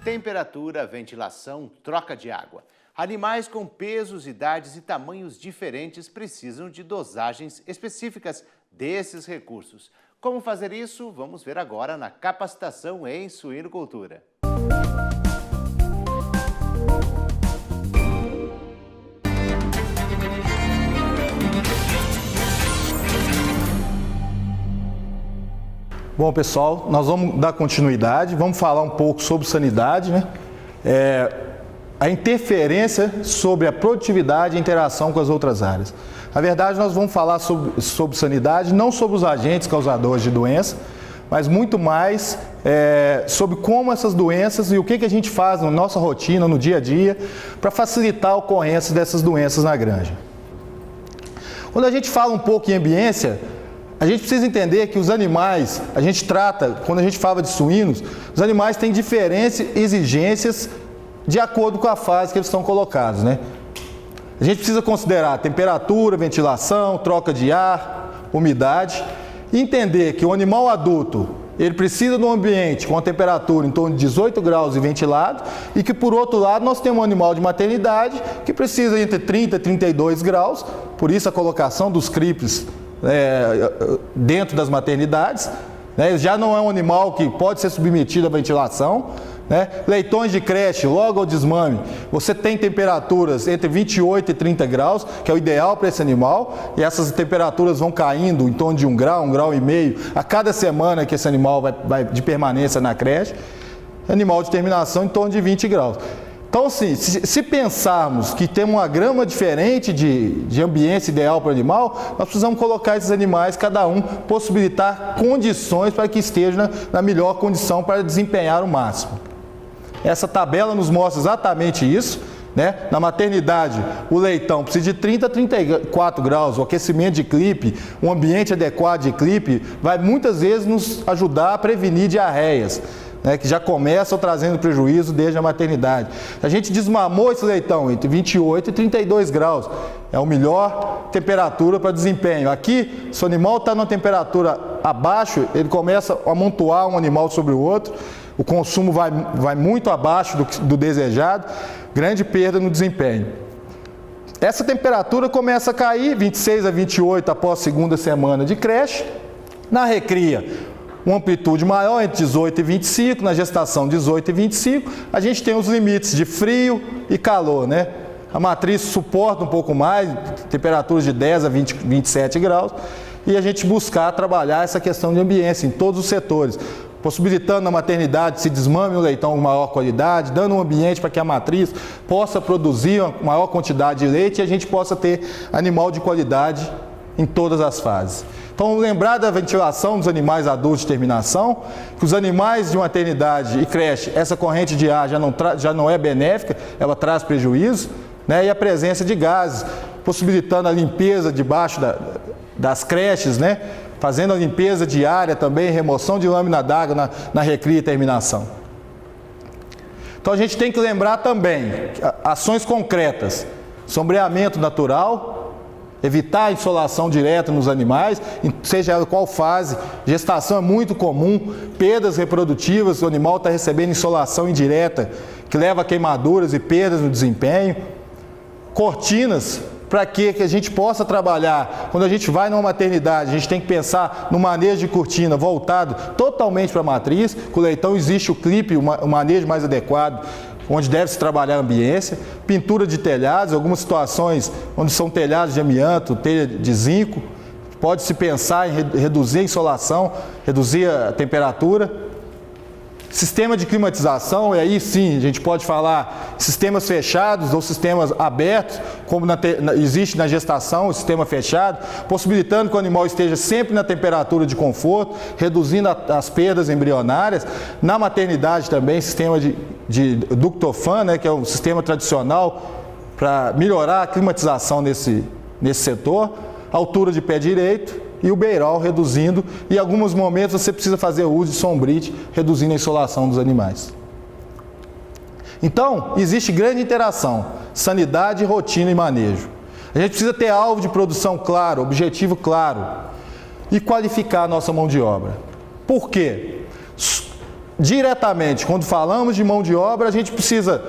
temperatura, ventilação, troca de água. Animais com pesos, idades e tamanhos diferentes precisam de dosagens específicas desses recursos. Como fazer isso? Vamos ver agora na capacitação em suinocultura. Bom, pessoal, nós vamos dar continuidade, vamos falar um pouco sobre sanidade, né? A interferência sobre a produtividade e a interação com as outras áreas. Na verdade, nós vamos falar sobre sanidade, não sobre os agentes causadores de doença, mas muito mais sobre como essas doenças e o que a gente faz na nossa rotina, no dia a dia, para facilitar a ocorrência dessas doenças na granja. Quando a gente fala um pouco em ambiência, a gente precisa entender que os animais, a gente trata, quando a gente fala de suínos, os animais têm diferentes exigências de acordo com a fase que eles estão colocados, né? A gente precisa considerar temperatura, ventilação, troca de ar, umidade, e entender que o animal adulto, ele precisa de um ambiente com a temperatura em torno de 18 graus e ventilado, e que por outro lado nós temos um animal de maternidade que precisa entre 30 e 32 graus, por isso a colocação dos CRIPs dentro das maternidades, né? Já não é um animal que pode ser submetido à ventilação, né? Leitões de creche, logo ao desmame, você tem temperaturas entre 28 e 30 graus, que é o ideal para esse animal, e essas temperaturas vão caindo em torno de 1 grau e meio, a cada semana que esse animal vai de permanência na creche. Animal de terminação em torno de 20 graus. Então, assim, se pensarmos que temos uma grama diferente de ambiência ideal para o animal, nós precisamos colocar esses animais, cada um, possibilitar condições para que esteja na melhor condição para desempenhar o máximo. Essa tabela nos mostra exatamente isso, né? Na maternidade, o leitão precisa de 30 a 34 graus, o aquecimento de clipe, um ambiente adequado de clipe, vai muitas vezes nos ajudar a prevenir diarreias, né, que já começam trazendo prejuízo desde a maternidade. A gente desmamou esse leitão entre 28 e 32 graus. É a melhor temperatura para desempenho. Aqui, se o animal está numa temperatura abaixo, ele começa a amontoar um animal sobre o outro, o consumo vai muito abaixo do desejado, grande perda no desempenho. Essa temperatura começa a cair, 26 a 28 após a segunda semana de creche. Na recria, uma amplitude maior, entre 18 e 25, na gestação 18 e 25, a gente tem os limites de frio e calor, né? A matriz suporta um pouco mais, temperaturas de 10 a 27 graus, e a gente buscar trabalhar essa questão de ambiência em todos os setores, possibilitando na maternidade se desmame o leitão com maior qualidade, dando um ambiente para que a matriz possa produzir uma maior quantidade de leite e a gente possa ter animal de qualidade em todas as fases. Então, lembrar da ventilação dos animais adultos de terminação, que os animais de maternidade e creche, essa corrente de ar já não é benéfica, ela traz prejuízo, né? E a presença de gases, possibilitando a limpeza debaixo das creches, né? Fazendo a limpeza diária também, remoção de lâmina d'água na recria e terminação. Então, a gente tem que lembrar também ações concretas, sombreamento natural, evitar a insolação direta nos animais, seja ela qual fase. Gestação é muito comum, perdas reprodutivas, o animal está recebendo insolação indireta, que leva a queimaduras e perdas no desempenho. Cortinas, para que a gente possa trabalhar. Quando a gente vai numa maternidade, a gente tem que pensar no manejo de cortina voltado totalmente para a matriz. Com o leitão existe o clipe, o manejo mais adequado, onde deve-se trabalhar a ambiência, pintura de telhados, algumas situações onde são telhados de amianto, telha de zinco, pode-se pensar em reduzir a insolação, reduzir a temperatura. Sistema de climatização, e aí sim a gente pode falar sistemas fechados ou sistemas abertos, como existe na gestação, o sistema fechado, possibilitando que o animal esteja sempre na temperatura de conforto, reduzindo as perdas embrionárias. Na maternidade também, sistema de ductofan, né, que é um sistema tradicional para melhorar a climatização nesse setor. Altura de pé direito. E o beiral reduzindo, e em alguns momentos você precisa fazer uso de sombrite, reduzindo a insolação dos animais. Então, existe grande interação, sanidade, rotina e manejo. A gente precisa ter alvo de produção claro, objetivo claro, e qualificar a nossa mão de obra. Por quê? diretamente, quando falamos de mão de obra, a gente precisa...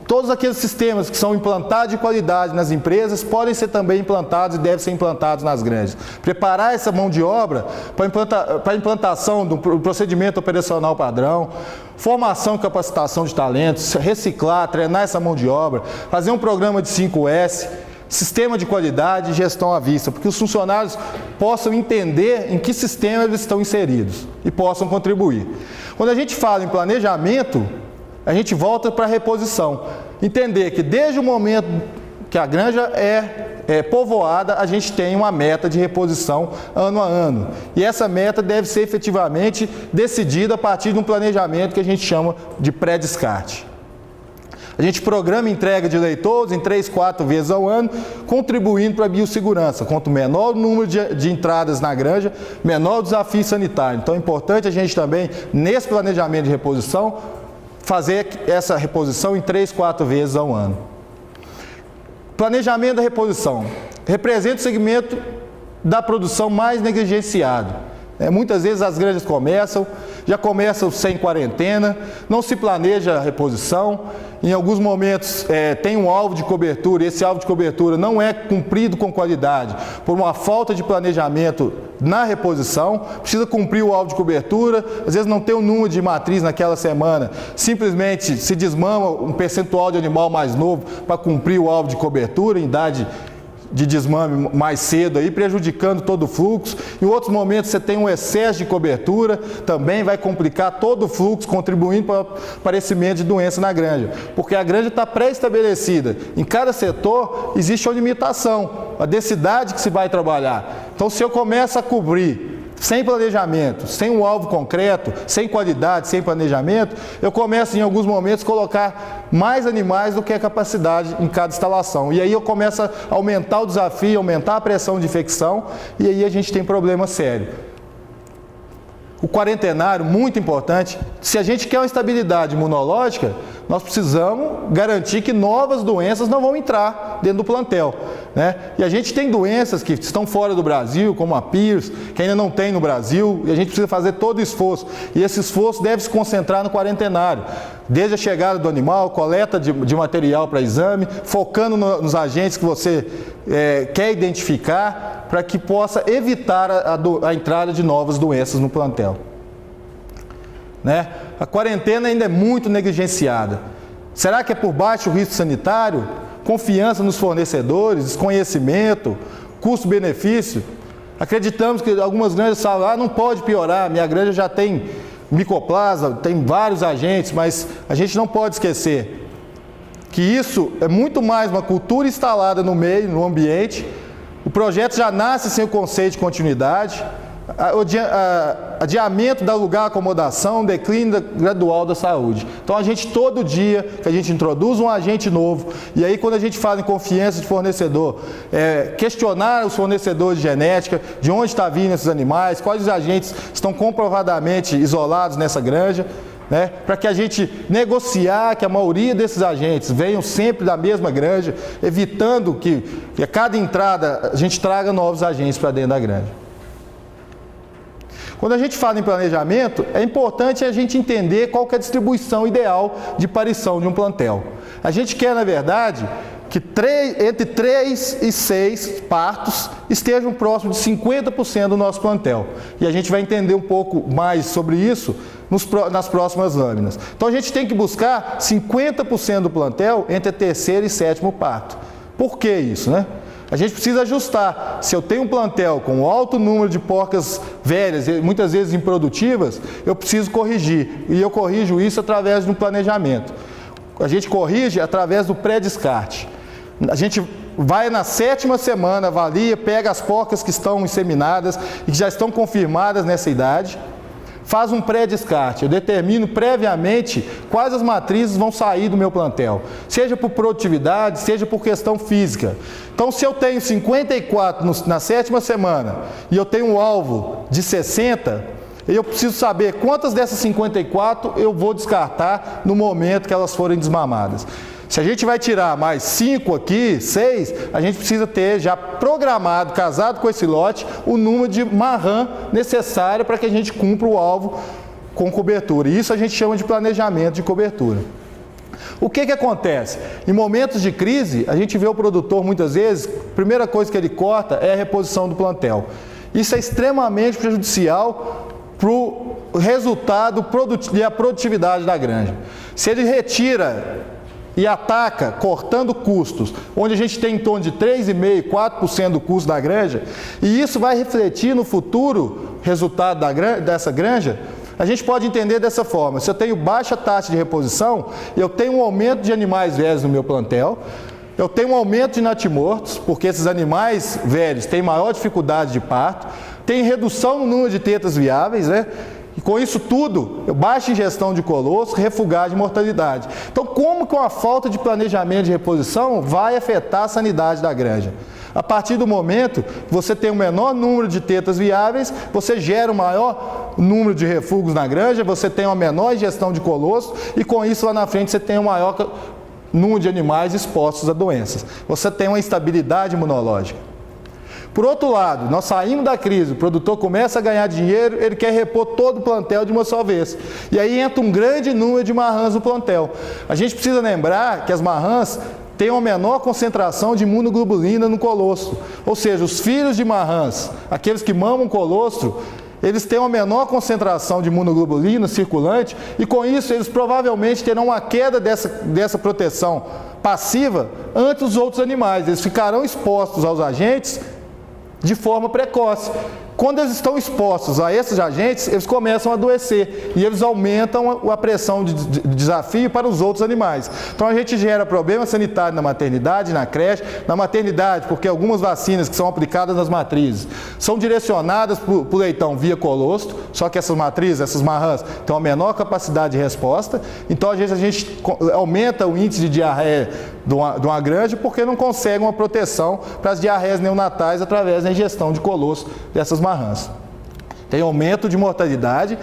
Todos aqueles sistemas que são implantados de qualidade nas empresas podem ser também implantados e devem ser implantados nas granjas. Preparar essa mão de obra para a implantação do procedimento operacional padrão, formação e capacitação de talentos, reciclar, treinar essa mão de obra, fazer um programa de 5S, sistema de qualidade e gestão à vista, porque os funcionários possam entender em que sistema eles estão inseridos e possam contribuir. Quando a gente fala em planejamento, a gente volta para a reposição. Entender que desde o momento que a granja é povoada, a gente tem uma meta de reposição ano a ano. E essa meta deve ser efetivamente decidida a partir de um planejamento que a gente chama de pré-descarte. A gente programa entrega de leitores em 3, 4 vezes ao ano, contribuindo para a biossegurança. Quanto menor o número de entradas na granja, menor o desafio sanitário. Então é importante a gente também, nesse planejamento de reposição, fazer essa reposição em 3, 4 vezes ao ano. Planejamento da reposição. Representa o segmento da produção mais negligenciado. Muitas vezes as granjas já começam sem quarentena, não se planeja a reposição, em alguns momentos tem um alvo de cobertura, e esse alvo de cobertura não é cumprido com qualidade, por uma falta de planejamento na reposição, precisa cumprir o alvo de cobertura, às vezes não tem o número de matriz naquela semana, simplesmente se desmama um percentual de animal mais novo para cumprir o alvo de cobertura, em idade de desmame mais cedo, aí, prejudicando todo o fluxo. Em outros momentos você tem um excesso de cobertura, também vai complicar todo o fluxo, contribuindo para o aparecimento de doença na granja. Porque a granja está pré-estabelecida. Em cada setor existe uma limitação, a densidade que se vai trabalhar. Então, se eu começo a cobrir sem planejamento, sem um alvo concreto, sem qualidade, sem planejamento, eu começo em alguns momentos a colocar mais animais do que a capacidade em cada instalação. E aí eu começo a aumentar o desafio, aumentar a pressão de infecção, e aí a gente tem problema sério. O quarentenário, muito importante, se a gente quer uma estabilidade imunológica, nós precisamos garantir que novas doenças não vão entrar dentro do plantel, né? E a gente tem doenças que estão fora do Brasil, como a PIRS, que ainda não tem no Brasil, e a gente precisa fazer todo o esforço. E esse esforço deve se concentrar no quarentenário, desde a chegada do animal, coleta de material para exame, focando nos agentes que você quer identificar, para que possa evitar a entrada de novas doenças no plantel. Né? A quarentena ainda é muito negligenciada. Será que é por baixo risco sanitário? Confiança nos fornecedores, desconhecimento, custo-benefício? Acreditamos que algumas granjas falam, não pode piorar, minha granja já tem micoplasma, tem vários agentes, mas a gente não pode esquecer que isso é muito mais uma cultura instalada no meio, no ambiente. O projeto já nasce sem o conceito de continuidade, adiamento da lugar acomodação, declínio gradual da saúde. Então a gente, todo dia que a gente introduz um agente novo, e aí quando a gente fala em confiança de fornecedor, questionar os fornecedores de genética, de onde está vindo esses animais, quais os agentes estão comprovadamente isolados nessa granja, né, para que a gente negociar que a maioria desses agentes venham sempre da mesma granja, evitando que a cada entrada a gente traga novos agentes para dentro da granja. Quando a gente fala em planejamento, é importante a gente entender qual que é a distribuição ideal de parição de um plantel. A gente quer, na verdade, que entre 3 e 6 partos estejam próximos de 50% do nosso plantel. E a gente vai entender um pouco mais sobre isso nas próximas lâminas. Então a gente tem que buscar 50% do plantel entre 3º e 7º parto. Por que isso, né? A gente precisa ajustar. Se eu tenho um plantel com alto número de porcas velhas, muitas vezes improdutivas, eu preciso corrigir. E eu corrijo isso através de um planejamento. A gente corrige através do pré-descarte. A gente vai na 7ª semana, avalia, pega as porcas que estão inseminadas e que já estão confirmadas nessa idade, faz um pré-descarte. Eu determino previamente quais as matrizes vão sair do meu plantel, seja por produtividade, seja por questão física. Então, se eu tenho 54 na 7ª semana e eu tenho um alvo de 60, eu preciso saber quantas dessas 54 eu vou descartar no momento que elas forem desmamadas. Se a gente vai tirar mais 5 aqui, 6, a gente precisa ter já programado, casado com esse lote, o número de marram necessário para que a gente cumpra o alvo com cobertura. E isso a gente chama de planejamento de cobertura. O que acontece? Em momentos de crise, a gente vê o produtor muitas vezes, a primeira coisa que ele corta é a reposição do plantel. Isso é extremamente prejudicial para o resultado e a produtividade da granja. Se ele retira e ataca cortando custos, onde a gente tem em torno de 3,5%, 4% do custo da granja, e isso vai refletir no futuro resultado dessa granja, a gente pode entender dessa forma: se eu tenho baixa taxa de reposição, eu tenho um aumento de animais velhos no meu plantel, eu tenho um aumento de natimortos, porque esses animais velhos têm maior dificuldade de parto, tem redução no número de tetas viáveis, né? E com isso tudo, baixa ingestão de colostro, refugagem de mortalidade. Então, como com a falta de planejamento de reposição vai afetar a sanidade da granja? A partir do momento que você tem um menor número de tetas viáveis, você gera um maior número de refugos na granja, você tem uma menor ingestão de colostro e com isso lá na frente você tem um maior número de animais expostos a doenças. Você tem uma instabilidade imunológica. Por outro lado, nós saímos da crise, o produtor começa a ganhar dinheiro, ele quer repor todo o plantel de uma só vez. E aí entra um grande número de marrãs no plantel. A gente precisa lembrar que as marrãs têm uma menor concentração de imunoglobulina no colostro. Ou seja, os filhos de marrãs, aqueles que mamam colostro, eles têm uma menor concentração de imunoglobulina circulante e com isso eles provavelmente terão uma queda dessa proteção passiva ante os outros animais. Eles ficarão expostos aos agentes de forma precoce. Quando eles estão expostos a esses agentes, eles começam a adoecer e eles aumentam a pressão de desafio para os outros animais. Então a gente gera problema sanitário na maternidade, na creche, na maternidade, porque algumas vacinas que são aplicadas nas matrizes são direcionadas para o leitão via colostro, só que essas matrizes, essas marrãs, têm uma menor capacidade de resposta, então às vezes a gente aumenta o índice de diarreia de uma granja porque não consegue uma proteção para as diarreias neonatais através da ingestão de colostro dessas marrãs. Tem aumento de mortalidade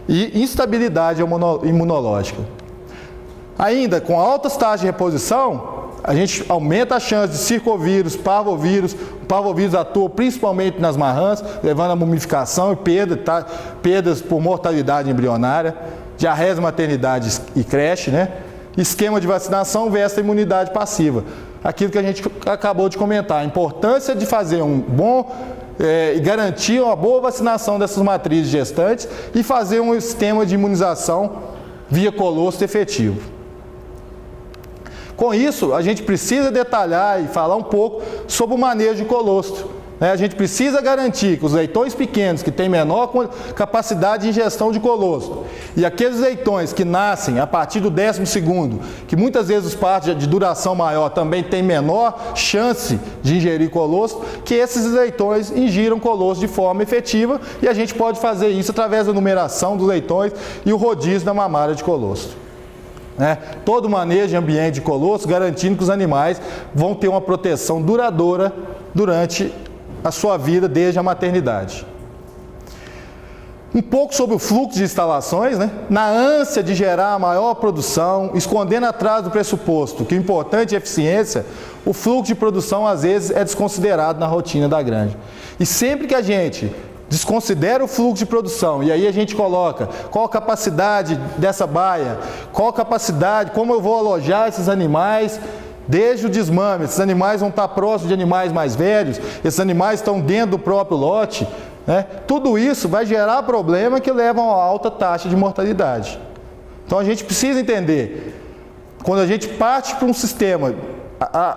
e instabilidade imunológica. Ainda, com altas taxas de reposição, a gente aumenta a chance de circovírus, parvovírus. O parvovírus atua principalmente nas marrãs, levando a mumificação e perdas por mortalidade embrionária, diarreias, maternidade e creche, né? Esquema de vacinação versus imunidade passiva. Aquilo que a gente acabou de comentar, a importância de fazer um bom e garantir uma boa vacinação dessas matrizes gestantes e fazer um sistema de imunização via colostro efetivo. Com isso, a gente precisa detalhar e falar um pouco sobre o manejo de colostro. A gente precisa garantir que os leitões pequenos, que têm menor capacidade de ingestão de colostro, e aqueles leitões que nascem a partir do 12º, que muitas vezes os partos de duração maior também têm menor chance de ingerir colostro, que esses leitões ingiram colostro de forma efetiva, e a gente pode fazer isso através da numeração dos leitões e o rodízio da mamária de colostro. Todo o manejo de ambiente de colostro, garantindo que os animais vão ter uma proteção duradoura durante a sua vida desde a maternidade. Um pouco sobre o fluxo de instalações, Na ânsia de gerar a maior produção, escondendo atrás do pressuposto que o importante é eficiência, o fluxo de produção às vezes é desconsiderado na rotina da granja. E sempre que a gente desconsidera o fluxo de produção, e aí a gente coloca qual a capacidade dessa baia, qual a capacidade, como eu vou alojar esses animais, desde o desmame, esses animais vão estar próximos de animais mais velhos, esses animais estão dentro do próprio lote, tudo isso vai gerar problemas que levam a alta taxa de mortalidade. Então a gente precisa entender, quando a gente parte para um sistema,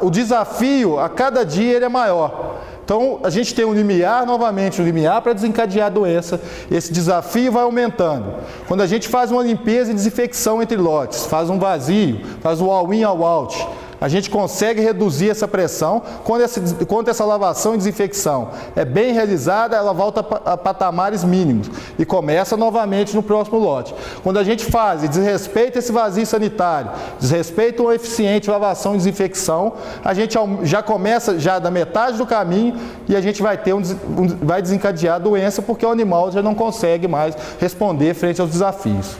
o desafio a cada dia ele é maior. Então a gente tem um limiar, novamente um limiar para desencadear a doença, esse desafio vai aumentando. Quando a gente faz uma limpeza e desinfecção entre lotes, faz um vazio, faz o all-in all-out, a gente consegue reduzir essa pressão. Quando essa lavação e desinfecção é bem realizada, ela volta a patamares mínimos e começa novamente no próximo lote. Quando a gente faz e desrespeita esse vazio sanitário, desrespeita uma eficiente lavação e desinfecção, a gente já começa já da metade do caminho e a gente vai vai desencadear a doença porque o animal já não consegue mais responder frente aos desafios.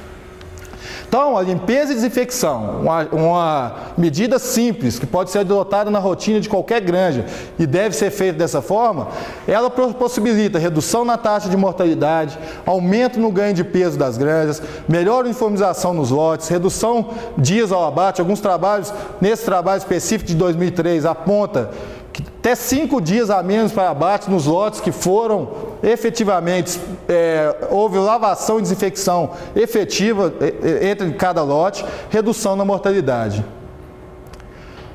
Então, a limpeza e desinfecção, uma medida simples, que pode ser adotada na rotina de qualquer granja e deve ser feita dessa forma, ela possibilita redução na taxa de mortalidade, aumento no ganho de peso das granjas, melhor uniformização nos lotes, redução dias ao abate. Alguns trabalhos, nesse trabalho específico de 2003, aponta que até 5 dias a menos para abate nos lotes que foram efetivamente, houve lavação e desinfecção efetiva entre cada lote, redução na mortalidade.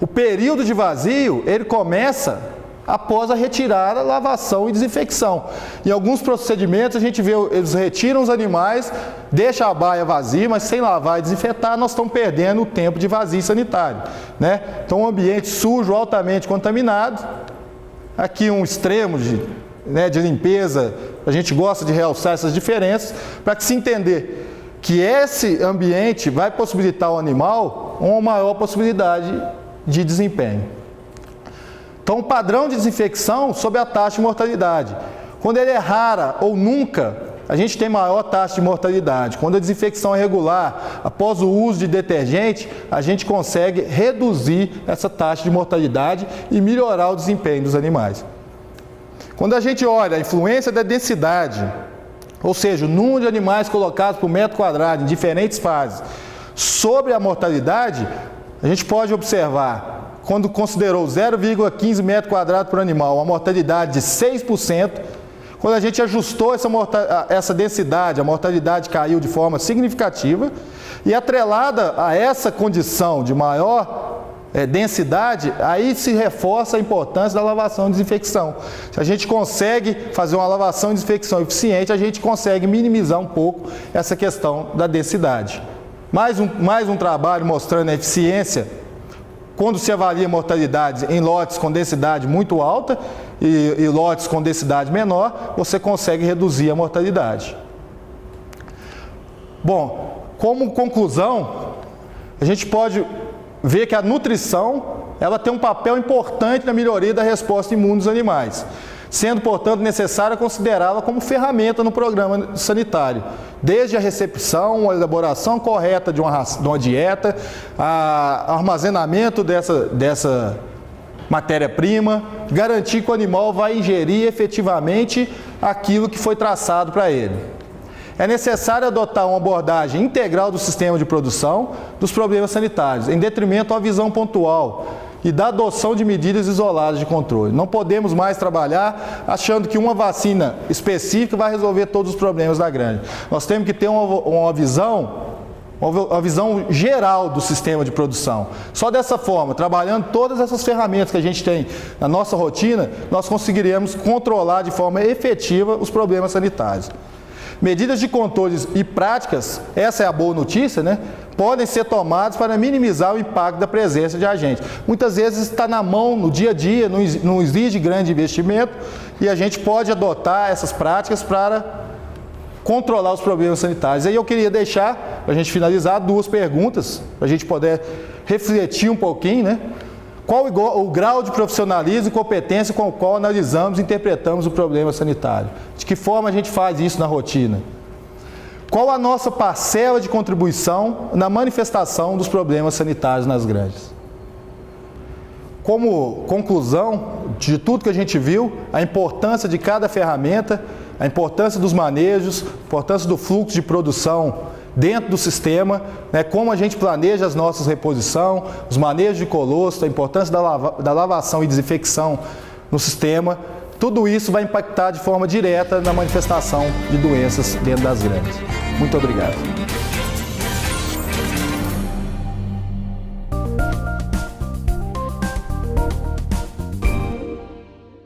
O período de vazio, ele começa após a retirada, lavação e desinfecção. Em alguns procedimentos a gente vê, eles retiram os animais, deixam a baia vazia, mas sem lavar e desinfetar, nós estamos perdendo o tempo de vazio sanitário, né? Então, um ambiente sujo, altamente contaminado. Aqui um extremo de limpeza, a gente gosta de realçar essas diferenças, para que se entender que esse ambiente vai possibilitar ao animal uma maior possibilidade de desempenho. Então, o padrão de desinfecção sob a taxa de mortalidade. Quando ele é rara ou nunca, a gente tem maior taxa de mortalidade. Quando a desinfecção é regular, após o uso de detergente, a gente consegue reduzir essa taxa de mortalidade e melhorar o desempenho dos animais. Quando a gente olha a influência da densidade, ou seja, o número de animais colocados por metro quadrado em diferentes fases, sobre a mortalidade, a gente pode observar, quando considerou 0,15 metro quadrado por animal, uma mortalidade de 6%, quando a gente ajustou essa densidade, a mortalidade caiu de forma significativa, e atrelada a essa condição de maior densidade, aí se reforça a importância da lavação e desinfecção. Se a gente consegue fazer uma lavação e desinfecção eficiente, a gente consegue minimizar um pouco essa questão da densidade. Mais um trabalho mostrando a eficiência quando se avalia mortalidade em lotes com densidade muito alta e lotes com densidade menor, você consegue reduzir a mortalidade. Bom, como conclusão, a gente pode ver que a nutrição, ela tem um papel importante na melhoria da resposta imune dos animais, sendo, portanto, necessário considerá-la como ferramenta no programa sanitário, desde a recepção, a elaboração correta de uma dieta, o armazenamento dessa matéria-prima, garantir que o animal vai ingerir efetivamente aquilo que foi traçado para ele. É necessário adotar uma abordagem integral do sistema de produção dos problemas sanitários, em detrimento à visão pontual e da adoção de medidas isoladas de controle. Não podemos mais trabalhar achando que uma vacina específica vai resolver todos os problemas da granja. Nós temos que ter uma visão geral do sistema de produção. Só dessa forma, trabalhando todas essas ferramentas que a gente tem na nossa rotina, nós conseguiremos controlar de forma efetiva os problemas sanitários. Medidas de controles e práticas, essa é a boa notícia, né? Podem ser tomadas para minimizar o impacto da presença de agentes. Muitas vezes está na mão, no dia a dia, não exige grande investimento e a gente pode adotar essas práticas para controlar os problemas sanitários. Aí eu queria deixar, para a gente finalizar, 2 perguntas, para a gente poder refletir um pouquinho, né? Qual o grau de profissionalismo e competência com o qual analisamos e interpretamos o problema sanitário? De que forma a gente faz isso na rotina? Qual a nossa parcela de contribuição na manifestação dos problemas sanitários nas granjas? Como conclusão de tudo que a gente viu, a importância de cada ferramenta, a importância dos manejos, a importância do fluxo de produção dentro do sistema, né, como a gente planeja as nossas reposições, os manejos de colostro, a importância da lavação e desinfecção no sistema, tudo isso vai impactar de forma direta na manifestação de doenças dentro das granjas. Muito obrigado.